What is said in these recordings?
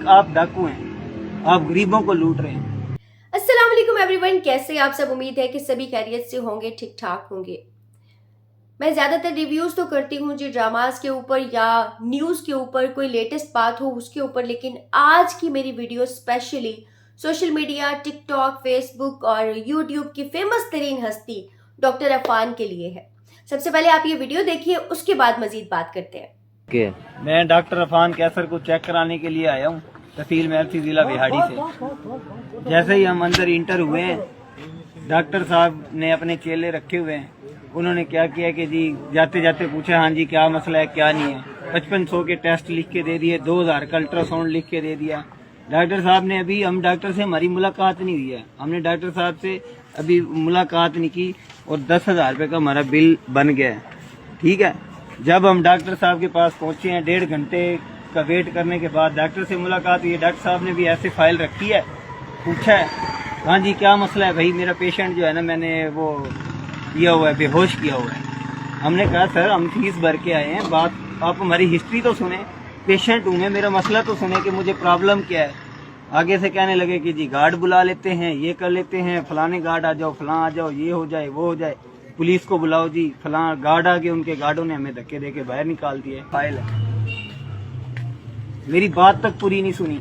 एक आप डाकू हैं, आप गरीबों को लूट रहे हैं। अस्सलाम वालेकुम एवरीवन, कैसे आप सब? उम्मीद है कि सभी खैरियत से होंगे, ठीक ठाक होंगे। मैं ज़्यादातर रिव्यूज़ तो करती हूँ जी ड्रामास के ऊपर या न्यूज़ के ऊपर, कोई लेटेस्ट बात हो उसके ऊपर, लेकिन आज की मेरी video specially social media, TikTok, Facebook और यूट्यूब की फेमस तरीन हस्ती डॉक्टर अफान के लिए है। सबसे पहले आप ये वीडियो देखिए, उसके बाद मजीद बात करते हैं। मैं डॉक्टर अफान कैसर को चेक कराने के लिए आया हूँ, तहसील महलसी जिला बिहाड़ी से। जैसे ही हम अंदर इंटर हुए हैं, डॉक्टर साहब ने अपने चेले रखे हुए हैं। उन्होंने क्या किया कि जी जाते जाते पूछा, हाँ जी क्या मसला है, क्या नहीं है। 5500 के टेस्ट लिख के दे दिए, 2000 का अल्ट्रासाउंड लिख के दे दिया। डॉक्टर साहब ने अभी, हम डॉक्टर से हमारी मुलाकात नहीं हुई है, हमने डॉक्टर साहब से अभी मुलाकात नहीं की और 10,000 रुपये का हमारा बिल बन गया है। ठीक है, जब हम डॉक्टर साहब के पास पहुंचे हैं, 1.5 घंटे का वेट करने के बाद डॉक्टर से मुलाकात हुई है। डॉक्टर साहब ने भी ऐसे फाइल रखी है, पूछा है, हाँ जी क्या मसला है भाई, मेरा पेशेंट जो है ना मैंने वो किया हुआ है, बेहोश किया हुआ है। हमने कहा सर हम फीस भर के आए हैं, बात आप हमारी हिस्ट्री तो सुने, पेशेंट हूँ मैं, मेरा मसला तो सुने कि मुझे प्रॉब्लम क्या है। आगे से कहने लगे कि जी गार्ड बुला लेते हैं, ये कर लेते हैं, फलाने गार्ड आ जाओ, फलां आ जाओ, ये हो जाए वो हो जाए, पुलिस को बुलाओ जी, फलां गार्ड आ गए। उनके गार्डों ने हमें धक्के देके बाहर निकाल दिए। फाइल है, मेरी बात तक पूरी नहीं सुनी।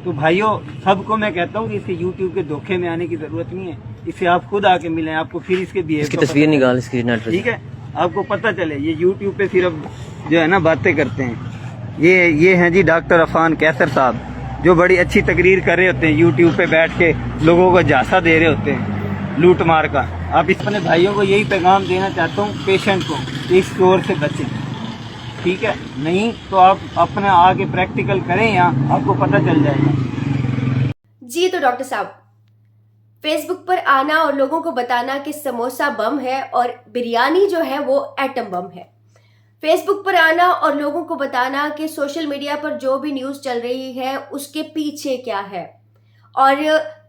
तो भाइयों सबको मैं कहता हूँ कि इसे यूट्यूब के धोखे में आने की जरूरत नहीं है, इसे आप खुद आके मिलें, आपको फिर इसके बिहेव इसकी तस्वीर निकाल, इसकी नेट पे, ठीक है, आपको पता चले। ये यूट्यूब पे सिर्फ जो है ना बातें करते हैं। ये हैं जी डॉक्टर अफान कैसर साहब, जो बड़ी अच्छी तकरीर कर रहे होते हैं, यूट्यूब पे बैठ के लोगों को झांसा दे रहे होते हैं लूट मार का। आप इस अपने भाइयों को यही पैगाम देना चाहता हूँ, पेशेंट को इस चोर से बचें, ठीक है। नहीं तो आप अपने आगे प्रैक्टिकल करें, यहाँ आपको पता चल जाएगा। जी तो डॉक्टर साहब, फेसबुक पर आना और लोगों को बताना कि समोसा बम है और बिरयानी जो है वो एटम बम है। फेसबुक पर आना और लोगों को बताना कि सोशल मीडिया पर जो भी न्यूज़ चल रही है उसके पीछे क्या है, और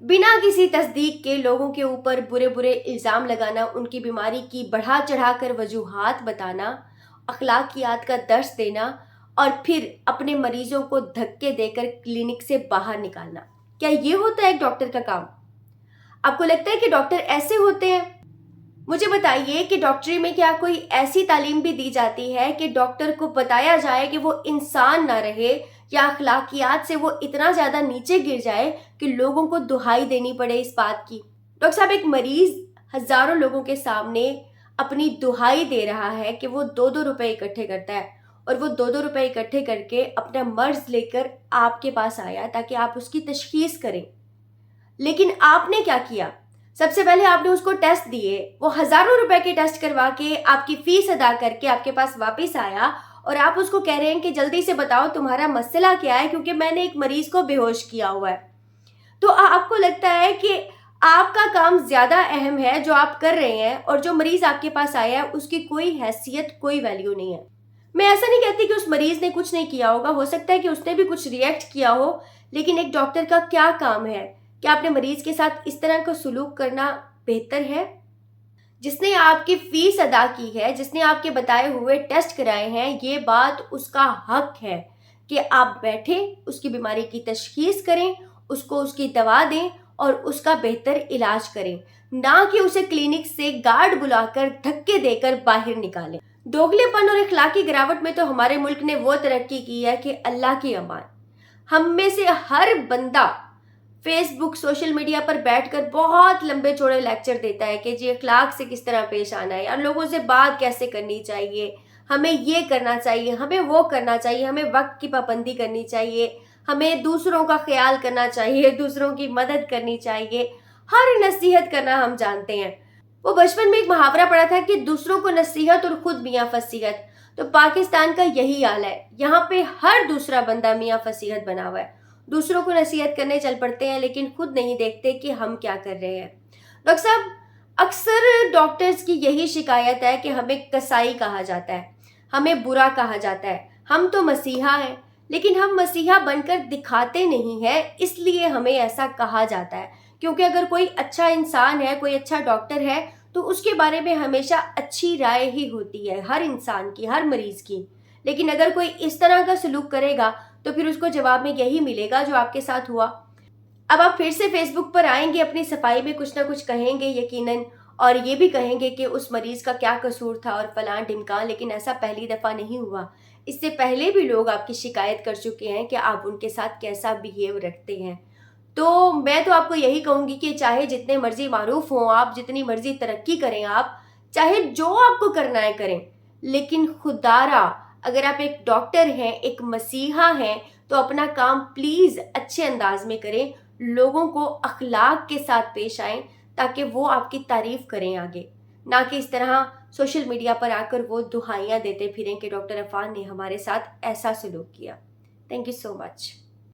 बिना किसी तस्दीक के लोगों के ऊपर बुरे बुरे इल्ज़ाम लगाना, उनकी बीमारी की बढ़ा चढ़ा कर वजूहात बताना, अखलाकियात का दर्स देना और फिर अपने मरीजों को धक्के देकर क्लिनिक से बाहर निकालना, क्या ये होता है एक डॉक्टर का काम? आपको लगता है कि डॉक्टर ऐसे होते हैं? मुझे बताइए कि डॉक्टरी में क्या कोई ऐसी तालीम भी दी जाती है कि डॉक्टर को बताया जाए कि वो इंसान ना रहे, या अखलाकियात से वो इतना ज़्यादा नीचे गिर जाए कि लोगों को दुहाई देनी पड़े इस बात की? डॉक्टर साहब, एक मरीज हज़ारों लोगों के सामने अपनी दुहाई दे रहा है कि वो 2-2 रुपए इकट्ठे करता है, और वो 2-2 रुपए इकट्ठे करके अपना मर्ज लेकर आपके पास आया ताकि आप उसकी तशखीस करें। लेकिन आपने क्या किया? सबसे पहले आपने उसको टेस्ट दिए, वो हज़ारों रुपए के टेस्ट करवा के आपकी फीस अदा करके आपके पास वापस आया, और आप उसको कह रहे हैं कि जल्दी से बताओ तुम्हारा मसला क्या है, क्योंकि मैंने एक मरीज को बेहोश किया हुआ है। तो आपको लगता है कि आपका काम ज़्यादा अहम है जो आप कर रहे हैं, और जो मरीज आपके पास आया है उसकी कोई हैसियत, कोई वैल्यू नहीं है। मैं ऐसा नहीं कहती कि उस मरीज ने कुछ नहीं किया होगा, हो सकता है कि उसने भी कुछ रिएक्ट किया हो, लेकिन एक डॉक्टर का क्या काम है? क्या अपने मरीज के साथ इस तरह का सलूक करना बेहतर है? जिसने आपकी फीस अदा की है, जिसने आपके बताए हुए टेस्ट कराए हैं, ये बात उसका हक है कि आप बैठे उसकी बीमारी की तशखीस करें, उसको उसकी दवा दें और उसका बेहतर इलाज करें, ना कि उसे क्लिनिक से गार्ड बुलाकर धक्के देकर बाहर निकालें। दोगलेपन और इखलाकी गिरावट में तो हमारे मुल्क ने वो तरक्की की है कि अल्लाह की अमान। हम में से हर बंदा फेसबुक, सोशल मीडिया पर बैठकर बहुत लंबे चौड़े लेक्चर देता है कि जी अखलाक से किस तरह पेश आना है, यार लोगों से बात कैसे करनी चाहिए, हमें ये करना चाहिए, हमें वो करना चाहिए, हमें वक्त की पाबंदी करनी चाहिए, हमें दूसरों का ख्याल करना चाहिए, दूसरों की मदद करनी चाहिए, हर नसीहत करना हम जानते हैं। वो बचपन में एक मुहावरा पढ़ा था कि दूसरों को नसीहत और खुद मियाँ फसीहत। तो पाकिस्तान का यही हाल है, यहाँ पे हर दूसरा बंदा मियाँ फसीहत बना हुआ है। दूसरों को नसीहत करने चल पड़ते हैं, लेकिन खुद नहीं देखते कि हम क्या कर रहे हैं। डॉक्टर साहब, अक्सर डॉक्टर्स की यही शिकायत है कि हमें कसाई कहा जाता है, हमें बुरा कहा जाता है। हम तो मसीहा हैं, लेकिन हम मसीहा बनकर दिखाते नहीं हैं, इसलिए हमें ऐसा कहा जाता है। क्योंकि अगर कोई अच्छा इंसान है, कोई अच्छा डॉक्टर है, तो उसके बारे में हमेशा अच्छी राय ही होती है हर इंसान की, हर मरीज की। लेकिन अगर कोई इस तरह का सलूक करेगा तो फिर उसको जवाब में यही मिलेगा जो आपके साथ हुआ। अब आप फिर से फेसबुक पर आएंगे, अपनी सफाई में कुछ ना कुछ कहेंगे यकीनन, और ये भी कहेंगे कि उस मरीज का क्या कसूर था और फलां ढिमकां, लेकिन ऐसा पहली दफ़ा नहीं हुआ। इससे पहले भी लोग आपकी शिकायत कर चुके हैं कि आप उनके साथ कैसा बिहेव रखते हैं। तो मैं तो आपको यही कहूँगी कि चाहे जितने मर्जी मारूफ हों आप, जितनी मर्जी तरक्की करें आप, चाहे जो आपको करना है करें, लेकिन खुदारा अगर आप एक डॉक्टर हैं, एक मसीहा हैं, तो अपना काम प्लीज़ अच्छे अंदाज में करें, लोगों को अखलाक के साथ पेश आएं ताकि वो आपकी तारीफ करें आगे, ना कि इस तरह सोशल मीडिया पर आकर वो दुहाइयाँ देते फिरें कि डॉक्टर अफान ने हमारे साथ ऐसा सलूक किया। Thank you so much.